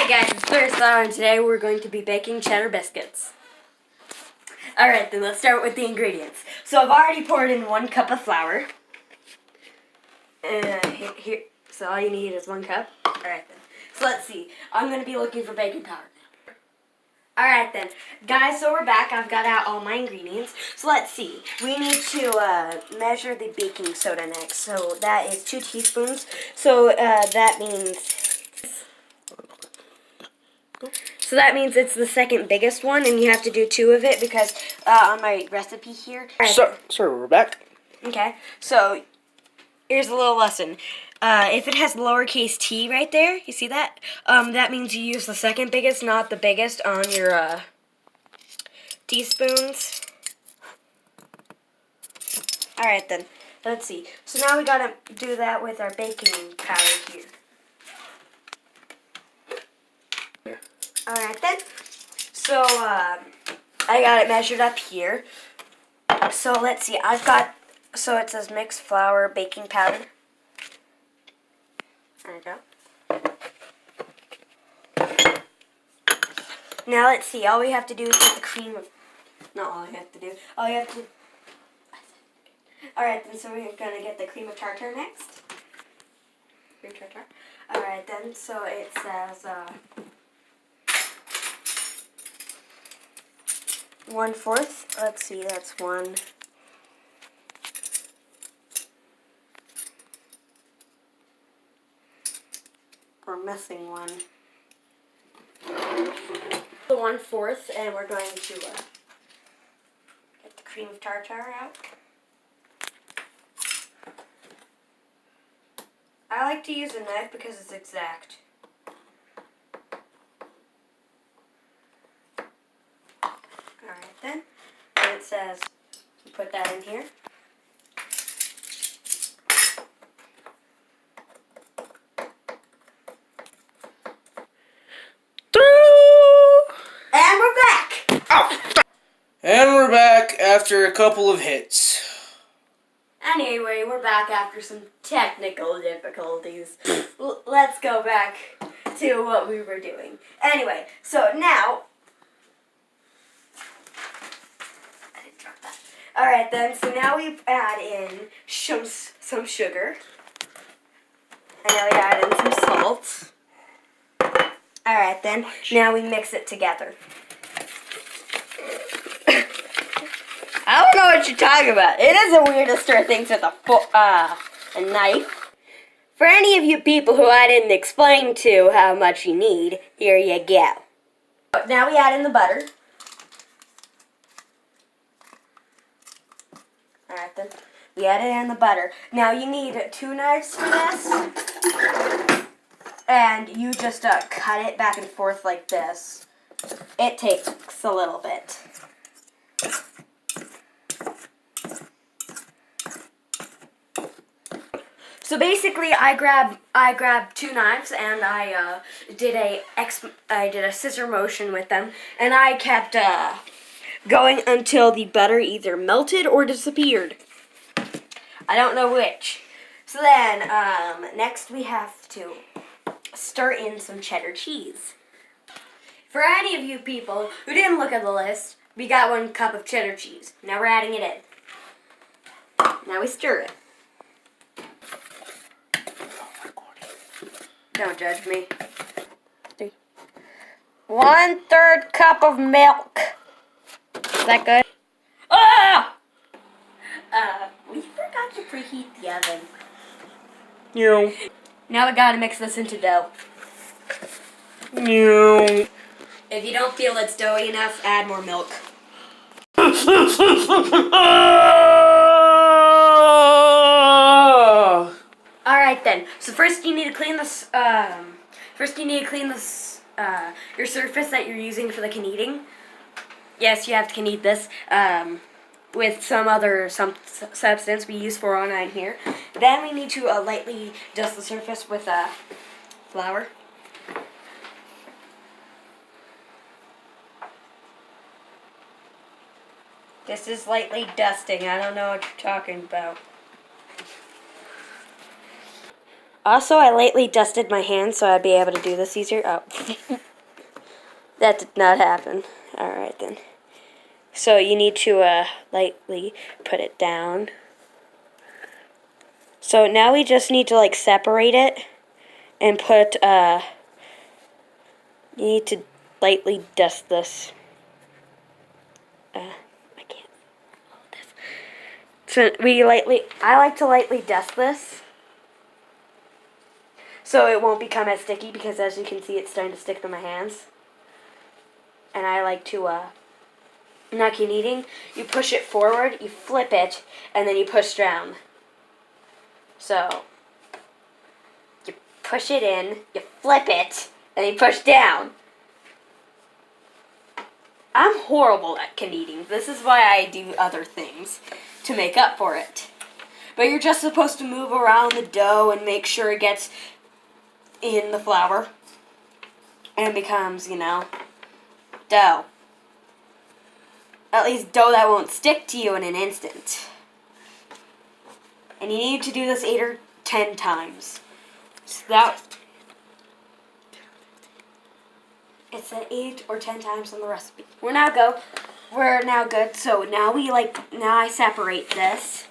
guys, it's Thursday and today we're going to be baking cheddar biscuits. Alright then, let's start with the ingredients. So I've already poured in 1 cup of flour. Here, so all you need is 1 cup. Alright then. So let's see. I'm going to be looking for baking powder. Alright then. Guys, so we're back. I've got out all my ingredients. So let's see. We need to measure the baking soda next. So that is 2 teaspoons. So that means it's the second biggest one, and you have to do 2 of it because on my recipe here. Sorry, we're back. Okay, so here's a little lesson. If it has lowercase t right there, you see that? That means you use the second biggest, not the biggest, on your teaspoons. Alright then, let's see. So now we gotta do that with our baking powder here. Alright then, so I got it measured up here. So let's see, so it says mixed flour baking powder. There we go. Now let's see, all we have to do is get the cream of, not all you have to do, all you have to, alright then, so we're going to get the cream of tartar next. Cream tartar. Alright then, so it says, 1/4. Let's see, that's 1. We're missing 1. The 1/4, and we're going to get the cream of tartar out. I like to use a knife because it's exact. Alright then, and it says, you put that in here. And we're back! Oh. And we're back after a couple of hits. Anyway, we're back after some technical difficulties. Let's go back to what we were doing. Anyway, so now, alright then, so now we add in some sugar. And now we add in some salt. Alright then, now we mix it together. I don't know what you're talking about. It is a weird to stir things with a knife. For any of you people who I didn't explain to how much you need, here you go. Now we add in the butter. Alright then, we added in the butter. Now you need 2 knives for this. And you just cut it back and forth like this. It takes a little bit. So basically, I grabbed 2 knives and I did a scissor motion with them, and I kept going until the butter either melted or disappeared. I don't know which. So then, next we have to stir in some cheddar cheese. For any of you people who didn't look at the list, we got 1 cup of cheddar cheese. Now we're adding it in. Now we stir it. Don't judge me. 1/3 cup of milk. Is that good? Ah! We forgot to preheat the oven. No. Now we gotta mix this into dough. No. If you don't feel it's doughy enough, add more milk. Alright then. So first you need to clean this. Your surface that you're using for the kneading. Yes, you have to knead this with some substance. We use 409 here. Then we need to lightly dust the surface with flour. This is lightly dusting. I don't know what you're talking about. Also, I lightly dusted my hands so I'd be able to do this easier. Oh. That did not happen. Alright then. So you need to lightly put it down. So now we just need to like separate it and put, you need to lightly dust this. I can't hold this. So I like to lightly dust this so it won't become as sticky because as you can see it's starting to stick to my hands. And I like to, not kneading, you push it forward, you flip it, and then you push down. So, you push it in, you flip it, and you push down. I'm horrible at kneading. This is why I do other things to make up for it. But you're just supposed to move around the dough and make sure it gets in the flour. And becomes, you know, dough. At least dough that won't stick to you in an instant. And you need to do this 8 or 10 times. So that it said 8 or 10 times on the recipe. We're now good. So now I separate this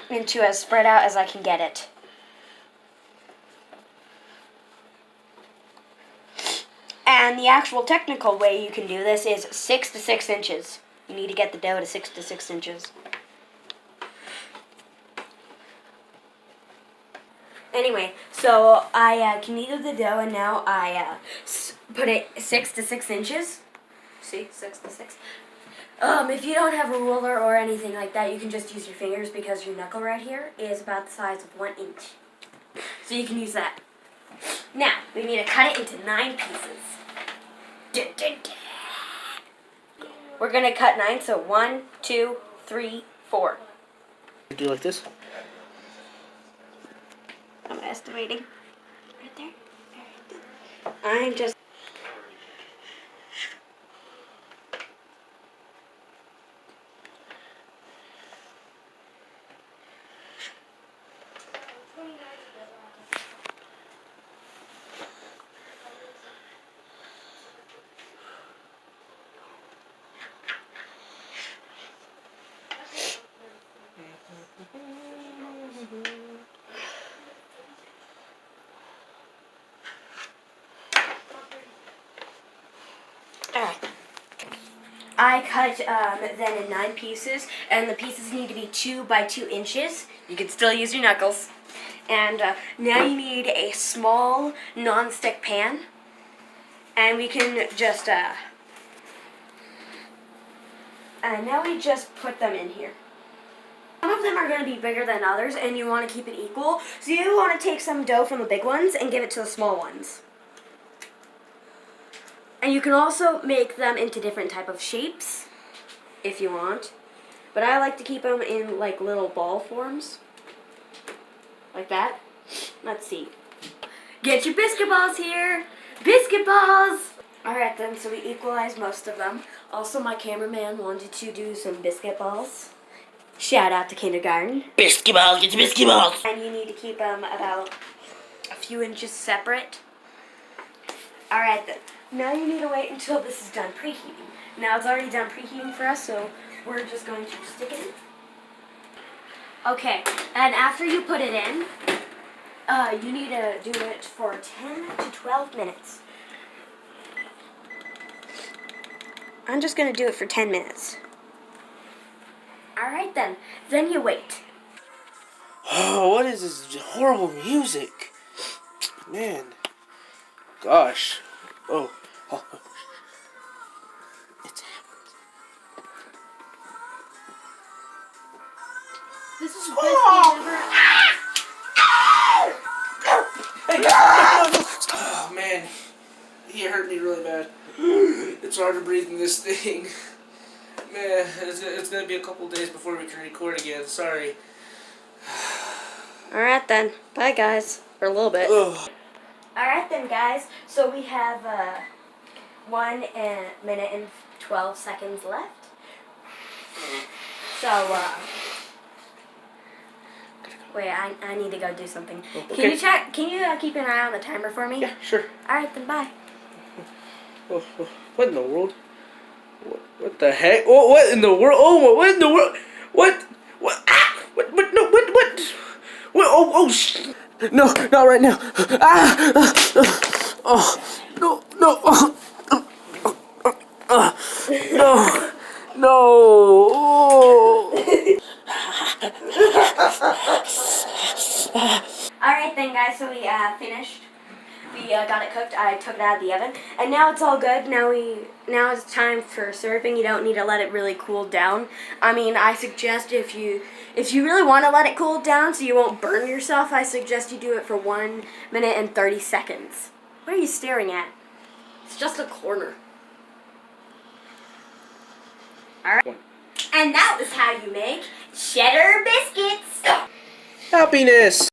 into as spread out as I can get it. And the actual technical way you can do this is 6 to 6 inches. You need to get the dough to 6 to 6 inches. Anyway, so I kneaded the dough and now I put it 6 to 6 inches. See, 6 to 6. If you don't have a ruler or anything like that, you can just use your fingers because your knuckle right here is about the size of 1 inch. So you can use that. Now, we need to cut it into 9 pieces. We're going to cut 9, so 1, 2, 3, 4. Do you like this? I'm estimating. Right there. I'm just... Alright. I cut then in 9 pieces, and the pieces need to be 2 by 2 inches. You can still use your knuckles. And now you need a small non-stick pan, and we can just now we just put them in here. Some of them are going to be bigger than others, and you want to keep it equal. So you want to take some dough from the big ones and give it to the small ones. And you can also make them into different type of shapes, if you want. But I like to keep them in like little ball forms. Like that. Let's see. Get your biscuit balls here! Biscuit balls! Alright then, so we equalized most of them. Also, my cameraman wanted to do some biscuit balls. Shout out to kindergarten. Biscuit balls, get your biscuit balls! And you need to keep them about a few inches separate. Alright then. Now you need to wait until this is done preheating. Now it's already done preheating for us, so we're just going to stick it in. Okay, and after you put it in, you need to do it for 10 to 12 minutes. I'm just going to do it for 10 minutes. Alright then. Then you wait. Oh, what is this horrible music? Man. Gosh. Oh. It's happened. This is the best thing ever. Oh, man. He hurt me really bad. It's hard to breathe in this thing. Man, it's gonna be a couple days before we can record again. Sorry. Alright then. Bye guys. For a little bit. Ugh. Alright then guys. So we have 1 minute and 12 seconds left. So Wait, I need to go do something. Oh, Can okay. you check? Can you keep an eye on the timer for me? Yeah, sure. All right, then bye. What in the world? What the heck? Oh, what in the world? Oh, what in the world? What? What? Ah! What? No! What? What? Oh! No! Not right now! Ah! Oh! No! No! No! No! All right, then, guys. So we finished. We got it cooked. I took it out of the oven, and now it's all good. Now it's time for serving. You don't need to let it really cool down. I mean, I suggest if you really want to let it cool down so you won't burn yourself, I suggest you do it for 1 minute and 30 seconds. What are you staring at? It's just a corner. All right. And that was how you make cheddar biscuits. Happiness!